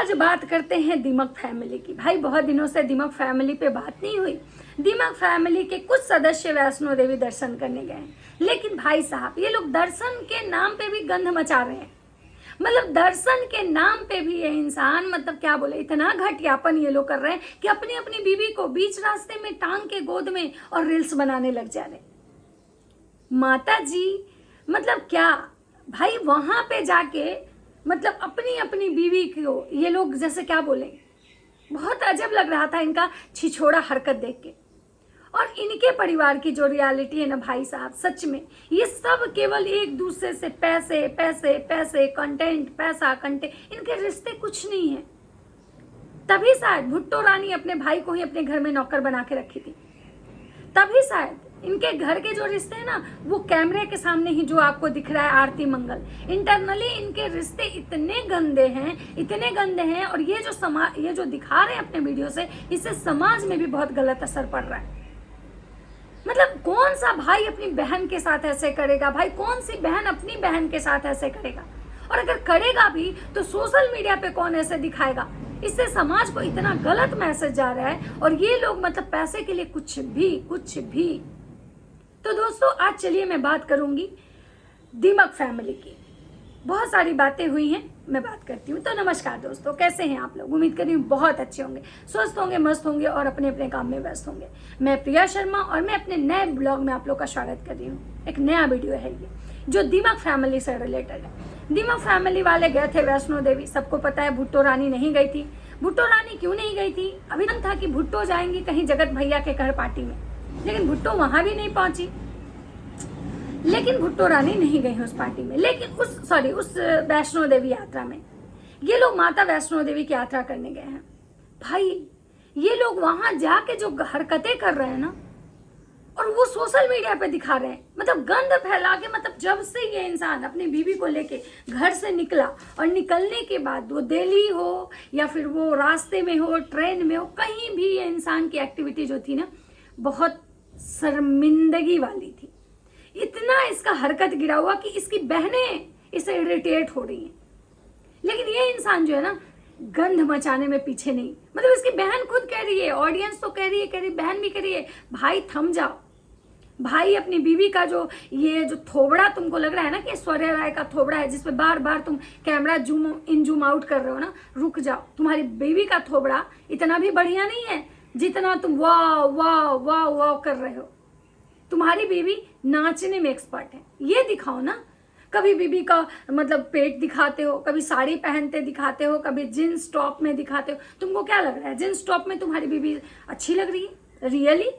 आज बात करते हैं दीमक फैमिली की। भाई बहुत दिनों से दीमक फैमिली पे बात नहीं हुई। दीमक फैमिली के कुछ सदस्य वैष्णो देवी दर्शन करने गए हैं, लेकिन भाई साहब ये लोग दर्शन के नाम पे भी गंध मचा रहे हैं। मतलब दर्शन के नाम पे भी ये इंसान मतलब क्या बोले, इतना घटियापन ये लोग कर रहे हैं कि अपनी अपनी बीवी को बीच रास्ते में टांग के गोद में और रील्स बनाने लग जा रहे। माता जी मतलब क्या भाई, वहां पे जाके मतलब अपनी अपनी बीवी को ये लोग जैसे क्या बोले, बहुत अजब लग रहा था इनका छिछोड़ा हरकत देख के। और इनके परिवार की जो रियलिटी है ना भाई साहब, सच में ये सब केवल एक दूसरे से पैसे पैसे पैसे, कंटेंट पैसा कंटेंट, इनके रिश्ते कुछ नहीं है। तभी शायद भुट्टो रानी अपने भाई को ही अपने घर में नौकर बना के रखी थी। तभी शायद इनके घर के जो रिश्ते हैं ना, वो कैमरे के सामने ही जो आपको दिख रहा है आरती मंगल, इंटरनली इनके रिश्ते इतने गंदे हैं। और ये जो दिखा रहे हैं अपने वीडियो से, इससे समाज में भी बहुत गलत असर पड़ रहा है। मतलब कौन सा भाई अपनी बहन के साथ ऐसे करेगा? भाई कौन सी बहन अपनी बहन के साथ ऐसे करेगा? और अगर करेगा भी तो सोशल मीडिया पे कौन ऐसे दिखाएगा? इससे समाज को इतना गलत मैसेज जा रहा है। और ये लोग मतलब पैसे के लिए कुछ भी। तो दोस्तों आज चलिए मैं बात करूंगी दीमक फैमिली की। बहुत सारी बातें हुई हैं, मैं बात करती हूँ। तो नमस्कार दोस्तों, कैसे हैं आप लोग? उम्मीद कर रही हूँ बहुत अच्छे होंगे, स्वस्थ होंगे, मस्त होंगे और अपने अपने काम में व्यस्त होंगे। मैं प्रिया शर्मा और मैं अपने नए ब्लॉग में आप लोग का स्वागत कर रही हूँ। एक नया वीडियो है ये जो दीमक फैमिली से रिलेटेड है। दीमक फैमिली वाले गए थे वैष्णो देवी। सबको पता है भुट्टो रानी नहीं गई थी। भुट्टो रानी क्यों नहीं गई थी? अभी तक था कि भुट्टो जाएंगी कहीं जगत भैया के घर पार्टी में, लेकिन भुट्टो वहां भी नहीं पहुंची। लेकिन भुट्टो रानी नहीं गई उस पार्टी में। लेकिन उस वैष्णो देवी यात्रा में ये लोग माता वैष्णो देवी की यात्रा करने गए हैं। भाई ये लोग वहां जाके जो हरकतें कर रहे हैं ना, और वो सोशल मीडिया पे दिखा रहे हैं, मतलब गंद फैला के। मतलब जब से ये इंसान अपनी बीवी को लेके घर से निकला और निकलने के बाद वो दिल्ली हो या फिर वो रास्ते में हो, ट्रेन में हो, कहीं भी ये इंसान की एक्टिविटी जो थी ना, बहुत शर्मिंदगी वाली थी। इतना इसका हरकत गिरा हुआ कि इसकी बहनें इसे इरिटेट हो रही हैं। लेकिन ये इंसान जो है ना, गंध मचाने में पीछे नहीं। मतलब इसकी बहन खुद कह रही है, ऑडियंस तो कह रही है, बहन भी कह रही है, भाई थम जाओ। भाई अपनी बीवी का जो थोबड़ा तुमको लग रहा है ना कि ऐश्वर्या राय का थोबड़ा है, जिसपे बार बार तुम कैमरा जूम आउट कर रहे हो ना, रुक जाओ। तुम्हारी बीवी का थोबड़ा इतना भी बढ़िया नहीं है जितना तुम वाह वाह वाह वाह कर रहे हो। तुम्हारी बीवी नाचने में एक्सपर्ट है, ये दिखाओ ना। कभी बीवी का मतलब पेट दिखाते हो, कभी साड़ी पहनते दिखाते हो, कभी जींस टॉप में दिखाते हो। तुमको क्या लग रहा है जींस टॉप में तुम्हारी बीवी अच्छी लग रही है? रियली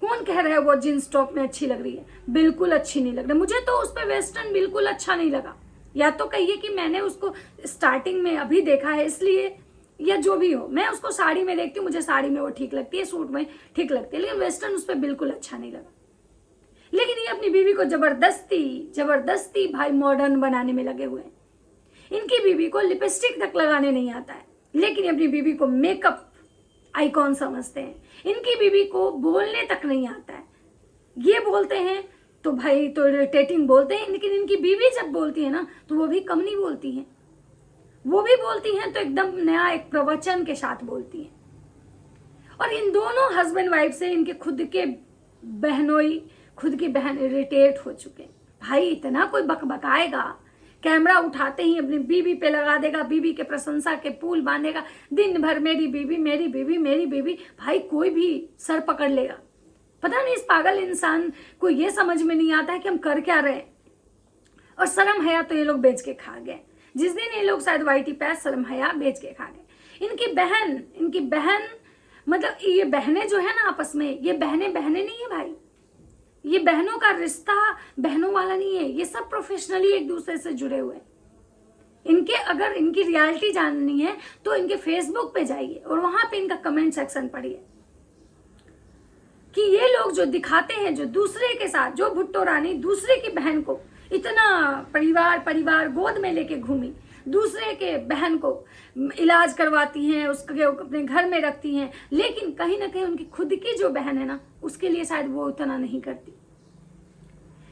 कौन कह रहा है वो जींस टॉप में अच्छी लग रही है? बिल्कुल अच्छी नहीं लग रही। मुझे तो उस पर वेस्टर्न बिल्कुल अच्छा नहीं लगा। या तो कहिए कि मैंने उसको स्टार्टिंग में अभी देखा है इसलिए, या जो भी हो, मैं उसको साड़ी में देखती हूँ, मुझे साड़ी में वो ठीक लगती है, सूट में ठीक लगती है, लेकिन वेस्टर्न उस पर बिल्कुल अच्छा नहीं लगा। लेकिन ये अपनी बीवी को जबरदस्ती भाई मॉडर्न बनाने में लगे हुए हैं। इनकी बीवी को लिपस्टिक तक लगाने नहीं आता है, लेकिन अपनी बीवी को मेकअप आइकॉन समझते हैं। इनकी बीवी को बोलने तक नहीं आता है। ये बोलते हैं तो भाई तो इरिटेटिंग बोलते हैं, लेकिन इनकी बीवी जब बोलती है ना, तो वो भी कम नहीं बोलती हैं। वो भी बोलती हैं तो एकदम नया एक प्रवचन के साथ बोलती हैं। और इन दोनों हस्बैंड वाइफ से इनके खुद की बहन इरिटेट हो चुके हैं। भाई इतना कोई बकबकाएगा, कैमरा उठाते ही अपनी बीवी पे लगा देगा, बीवी के प्रशंसा के पुल बांधेगा, दिन भर मेरी बीवी मेरी बीवी मेरी बीवी। भाई कोई भी सर पकड़ लेगा। पता नहीं इस पागल इंसान को ये समझ में नहीं आता है कि हम कर क्या रहे हैं। और शर्म हया तो ये लोग बेच के खा गए। जिस दिन ये लोग शायद वाईटी पैस शर्म हया बेच के खा गए। इनकी बहन मतलब ये बहनें जो है ना आपस में, ये बहनें नहीं है भाई। ये बहनों का रिश्ता बहनों वाला नहीं है। ये सब प्रोफेशनली एक दूसरे से जुड़े हुए हैं। अगर इनकी रियलिटी जाननी है तो इनके फेसबुक पे जाइए और वहां पे इनका कमेंट सेक्शन पढ़िए कि ये लोग जो दिखाते हैं, जो दूसरे के साथ, जो भुट्टो रानी दूसरे की बहन को इतना परिवार गोद में लेके घूमी, दूसरे के बहन को इलाज करवाती हैं, उसके अपने घर में रखती हैं, लेकिन कहीं ना कहीं उनकी खुद की जो बहन है ना, उसके लिए शायद वो उतना नहीं करती।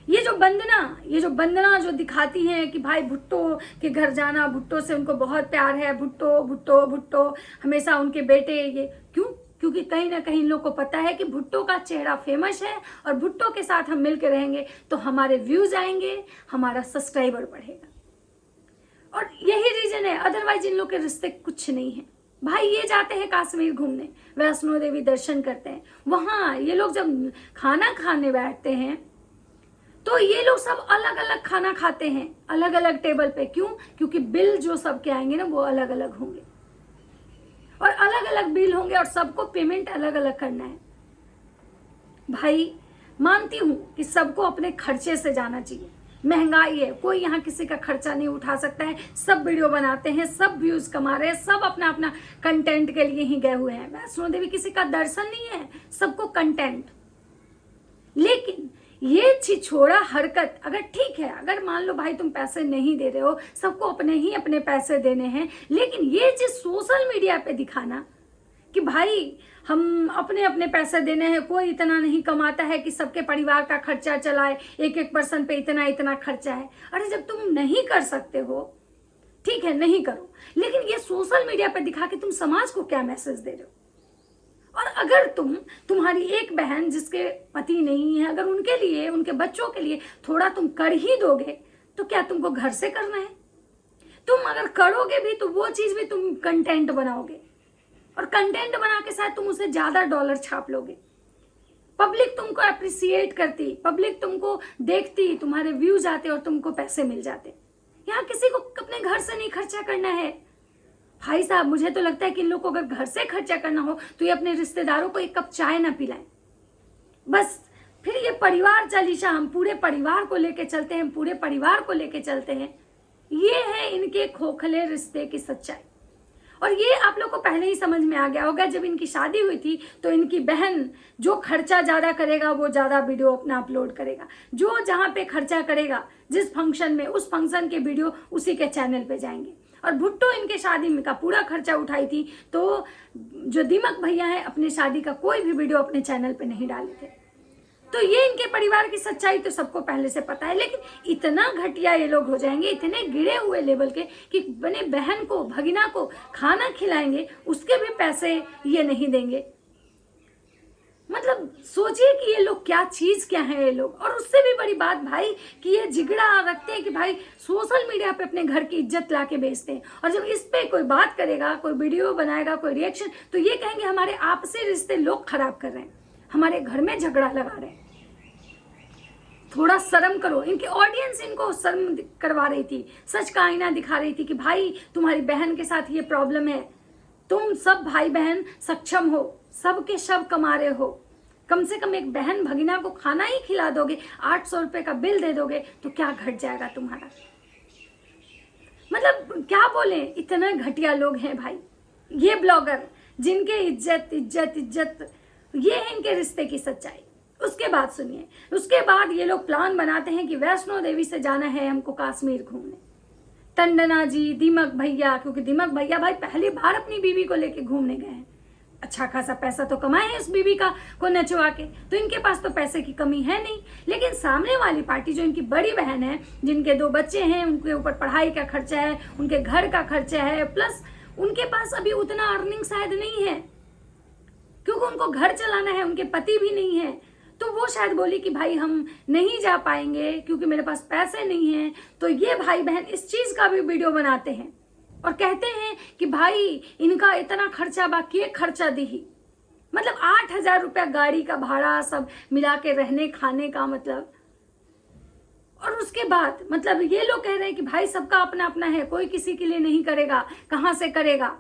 ये जो वंदना जो दिखाती हैं कि भाई भुट्टो के घर जाना, भुट्टो से उनको बहुत प्यार है, भुट्टो भुट्टो भुट्टो हमेशा उनके बेटे, ये क्यों? क्योंकि कहीं ना कहीं इन लोग को पता है कि भुट्टो का चेहरा फेमस है और भुट्टो के साथ हम मिलकर रहेंगे तो हमारे व्यूज आएंगे, हमारा सब्सक्राइबर बढ़ेगा, और यही रीजन है। अदरवाइज इन लोग के रिश्ते कुछ नहीं है भाई। ये जाते हैं कश्मीर घूमने, वैष्णो देवी दर्शन करते हैं, वहां ये लोग जब खाना खाने बैठते हैं तो ये लोग सब अलग अलग खाना खाते हैं, अलग अलग टेबल पे। क्यों? क्योंकि बिल जो सबके आएंगे ना वो अलग अलग होंगे, और अलग अलग बिल होंगे, और सबको पेमेंट अलग अलग करना है। भाई मानती हूं कि सबको अपने खर्चे से जाना चाहिए, महंगाई है, कोई यहाँ किसी का खर्चा नहीं उठा सकता है, सब वीडियो बनाते हैं, सब व्यूज कमा रहे हैं, सब अपना अपना कंटेंट के लिए ही गए हुए हैं। वैष्णो देवी किसी का दर्शन नहीं है, सबको कंटेंट। लेकिन ये छिछोड़ा हरकत अगर ठीक है, अगर मान लो भाई तुम पैसे नहीं दे रहे हो, सबको अपने ही अपने पैसे देने हैं, लेकिन ये चीज सोशल मीडिया पे दिखाना कि भाई हम अपने अपने पैसे देने हैं, कोई इतना नहीं कमाता है कि सबके परिवार का खर्चा चलाए, एक एक पर्सन पे इतना इतना खर्चा है। अरे जब तुम नहीं कर सकते हो, ठीक है नहीं करो, लेकिन ये सोशल मीडिया पे दिखा के तुम समाज को क्या मैसेज दे रहे हो? और अगर तुम्हारी एक बहन जिसके पति नहीं है, अगर उनके लिए, उनके बच्चों के लिए थोड़ा तुम कर ही दोगे, तो क्या तुमको घर से करना है? तुम अगर करोगे भी तो वो चीज भी तुम कंटेंट बनाओगे, और कंटेंट बना के शायद तुम उसे ज्यादा डॉलर छाप लोगे। पब्लिक तुमको अप्रिसिएट करती, पब्लिक तुमको देखती, तुम्हारे व्यूज आते और तुमको पैसे मिल जाते। यहाँ किसी को अपने घर से नहीं खर्चा करना है भाई साहब। मुझे तो लगता है कि इन लोग को अगर घर से खर्चा करना हो तो ये अपने रिश्तेदारों को एक कप चाय ना पिलाएं बस। फिर ये परिवार चालीसा, हम पूरे परिवार को लेके चलते हैं, पूरे परिवार को लेके चलते हैं। ये है इनके खोखले रिश्ते की सच्चाई, और ये आप लोग को पहले ही समझ में आ गया होगा। जब इनकी शादी हुई थी तो इनकी बहन जो खर्चा ज्यादा करेगा वो ज्यादा वीडियो अपना अपलोड करेगा, जो जहां पे खर्चा करेगा जिस फंक्शन में, उस फंक्शन के वीडियो उसी के चैनल पे जाएंगे। और भुट्टो इनके शादी में का पूरा खर्चा उठाई थी, तो जो दीमक भैया है अपने शादी का कोई भी वीडियो अपने चैनल पे नहीं डाले थे। तो ये इनके परिवार की सच्चाई तो सबको पहले से पता है, लेकिन इतना घटिया ये लोग हो जाएंगे, इतने गिरे हुए लेवल के, कि बने बहन को, भगिना को खाना खिलाएंगे, उसके भी पैसे ये नहीं देंगे। मतलब सोचिए कि ये लोग क्या चीज क्या है ये लोग। और उससे भी बड़ी बात भाई कि ये जिगड़ा रखते हैं कि भाई सोशल मीडिया पे अपने घर की इज्जत ला के बेचते हैं, और जब इस पे कोई बात करेगा, कोई वीडियो बनाएगा, कोई रिएक्शन, तो ये कहेंगे हमारे आपसी रिश्ते लोग खराब कर रहे हैं, हमारे घर में झगड़ा लगा रहे हैं। थोड़ा शर्म करो। इनकी ऑडियंस इनको शर्म करवा रही थी, सच का आईना दिखा रही थी कि भाई तुम्हारी बहन के साथ ये प्रॉब्लम है, तुम सब भाई बहन सक्षम हो, सबके सब कमा रहे हो, कम से कम एक बहन भगिना को खाना ही खिला दोगे, 800 रुपए का बिल दे दोगे तो क्या घट जाएगा तुम्हारा? मतलब क्या बोले, इतने घटिया लोग हैं भाई ये ब्लॉगर, जिनके इज्जत इज्जत इज्जत, ये है इनके रिश्ते की सच्चाई। उसके बाद सुनिए, उसके बाद ये लोग प्लान बनाते हैं कि वैष्णो देवी से जाना है हमको कश्मीर घूमने। टंडना जी, दीमक भैया, क्योंकि दीमक भैया भाई पहली बार अपनी बीवी को लेके घूमने गए हैं, अच्छा खासा पैसा तो कमाए हैं इस बीवी का को नचवा के, तो इनके पास तो पैसे की कमी है नहीं। लेकिन सामने वाली पार्टी जो इनकी बड़ी बहन है, जिनके 2 बच्चे हैं, उनके ऊपर पढ़ाई का खर्चा है, उनके घर का खर्चा है, प्लस उनके पास अभी उतना अर्निंग शायद नहीं है, क्योंकि उनको घर चलाना है, उनके पति भी नहीं है। तो वो शायद बोली कि भाई हम नहीं जा पाएंगे क्योंकि मेरे पास पैसे नहीं हैं। तो ये भाई बहन इस चीज का भी वीडियो बनाते हैं और कहते हैं कि भाई इनका इतना खर्चा बाकी है, खर्चा दी ही, मतलब 8,000 रुपया गाड़ी का भाड़ा सब मिला के रहने खाने का, मतलब। और उसके बाद मतलब ये लोग कह रहे हैं कि भाई सबका अपना अपना है, कोई किसी के लिए नहीं करेगा, कहां से करेगा।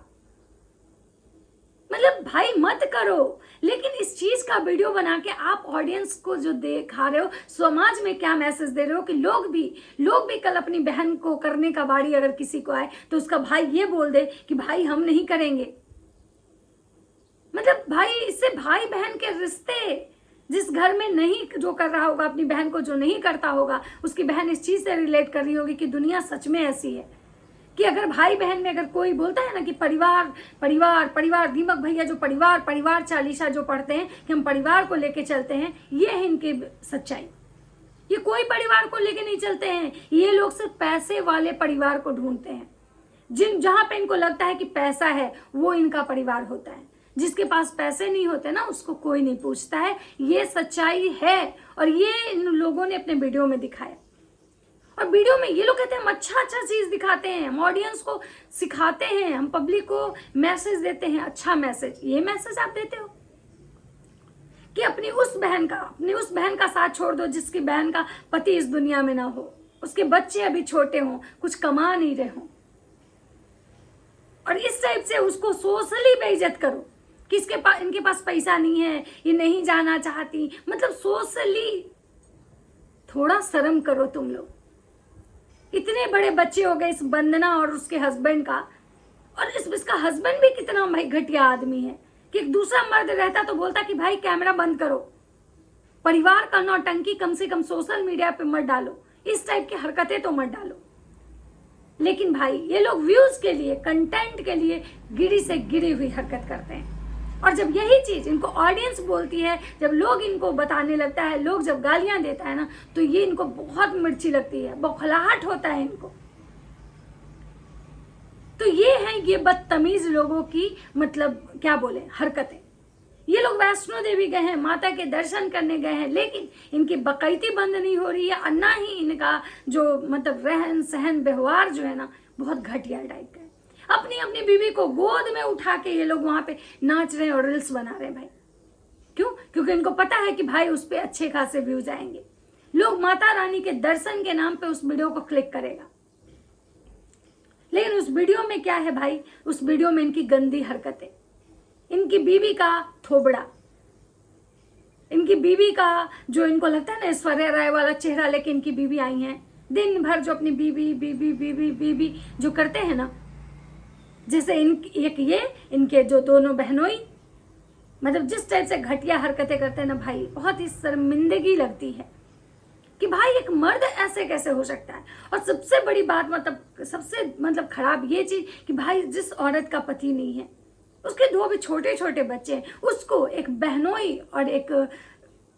मतलब भाई मत करो, लेकिन इस चीज का वीडियो बना के आप ऑडियंस को जो दिखा रहे हो, समाज में क्या मैसेज दे रहे हो कि लोग भी कल अपनी बहन को करने का बारी अगर किसी को आए तो उसका भाई ये बोल दे कि भाई हम नहीं करेंगे। मतलब भाई इससे भाई बहन के रिश्ते, जिस घर में नहीं जो कर रहा होगा अपनी बहन को, जो नहीं करता होगा, उसकी बहन इस चीज से रिलेट कर रही होगी कि दुनिया सच में ऐसी है कि अगर भाई बहन में अगर कोई बोलता है ना कि परिवार परिवार परिवार, दीमक भैया जो परिवार चालीसा जो पढ़ते हैं कि हम परिवार को लेके चलते हैं, ये है इनकी सच्चाई। ये कोई परिवार को लेके नहीं चलते हैं, ये लोग सिर्फ पैसे वाले परिवार को ढूंढते हैं। जहां पे इनको लगता है कि पैसा है वो इनका परिवार होता है। जिसके पास पैसे नहीं होते ना उसको कोई नहीं पूछता है। ये सच्चाई है और ये इन लोगों ने अपने वीडियो में दिखाया। और वीडियो में ये लोग कहते हैं हम अच्छा चीज दिखाते हैं, हम ऑडियंस को सिखाते हैं, हम पब्लिक को मैसेज देते हैं, अच्छा मैसेज। ये मैसेज आप देते हो कि अपनी उस बहन का साथ छोड़ दो जिसकी बहन का पति इस दुनिया में ना हो, उसके बच्चे अभी छोटे हों, कुछ कमा नहीं रहे हों, और इस टाइप से उसको सोशली बेइज्जत करो कि इनके पास पैसा नहीं है, ये नहीं जाना चाहती। मतलब सोशली थोड़ा शर्म करो तुम लोग। इतने बड़े बच्चे हो गए इस वंदना और उसके हस्बैंड का, और इसका हस्बैंड भी कितना भाई घटिया आदमी है कि एक दूसरा मर्द रहता तो बोलता कि भाई कैमरा बंद करो, परिवार का नौटंकी कम से कम सोशल मीडिया पे मत डालो, इस टाइप की हरकतें तो मत डालो। लेकिन भाई ये लोग व्यूज के लिए, कंटेंट के लिए गिरी से गिरी हुई हरकत करते हैं। और जब यही चीज इनको ऑडियंस बोलती है, जब लोग इनको बताने लगता है, लोग जब गालियां देता है ना, तो ये इनको बहुत मिर्ची लगती है, बौखलाहट होता है इनको। तो ये है ये बदतमीज लोगों की मतलब क्या बोले हरकतें। ये लोग वैष्णो देवी गए हैं, माता के दर्शन करने गए हैं, लेकिन इनकी बकैती बंद नहीं हो रही है, और ना ही इनका जो मतलब रहन सहन व्यवहार जो है ना बहुत घटिया टाइप का है। अपनी अपनी बीवी को गोद में उठा के ये लोग वहां पे नाच रहे हैं और रील्स बना रहे हैं भाई। क्यों? क्योंकि इनको पता है कि भाई उस पर अच्छे खासे व्यूज आएंगे, लोग माता रानी के दर्शन के नाम पे उस वीडियो को क्लिक करेगा। लेकिन उस वीडियो में क्या है भाई? उस वीडियो में इनकी गंदी हरकतें, इनकी बीवी का थोबड़ा, इनकी बीवी का जो इनको लगता है ना ऐश्वर्या राय वाला चेहरा लेके इनकी बीवी आई हैं, दिन भर जो अपनी बीवी बीवी बीवी बीवी जो करते हैं ना, जैसे इनके जो दोनों बहनोई, मतलब जिस टाइप से घटिया हरकतें करते हैं ना भाई, बहुत ही शर्मिंदगी लगती है कि भाई एक मर्द ऐसे कैसे हो सकता है। और सबसे बड़ी बात सबसे खराब ये चीज कि भाई जिस औरत का पति नहीं है, उसके दो भी छोटे छोटे बच्चे हैं, उसको एक बहनोई और एक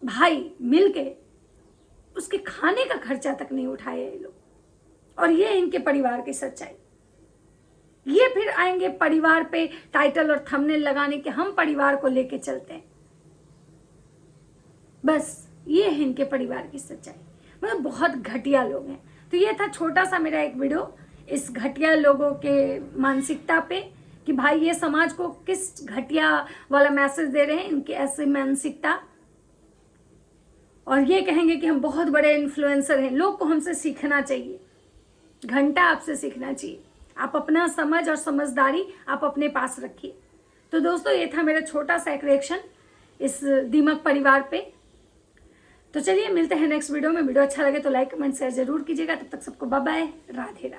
भाई मिलके उसके खाने का खर्चा तक नहीं उठाए ये लोग। और ये इनके परिवार की सच्चाई। ये फिर आएंगे परिवार पे टाइटल और थंबनेल लगाने के, हम परिवार को लेके चलते हैं। बस ये है इनके परिवार की सच्चाई। मतलब बहुत घटिया लोग हैं। तो ये था छोटा सा मेरा एक वीडियो इस घटिया लोगों के मानसिकता पे कि भाई ये समाज को किस घटिया वाला मैसेज दे रहे हैं, इनकी ऐसी मानसिकता। और ये कहेंगे कि हम बहुत बड़े इन्फ्लुएंसर हैं, लोग को हमसे सीखना चाहिए, घंटा आपसे सीखना चाहिए। आप अपना समझ और समझदारी आप अपने पास रखिए। तो दोस्तों ये था मेरा छोटा सा एक रिएक्शन इस दीमक परिवार पे। तो चलिए मिलते हैं नेक्स्ट वीडियो में। वीडियो अच्छा लगे तो लाइक कमेंट शेयर जरूर कीजिएगा। तब तक सबको बाय बाय, राधे राधे।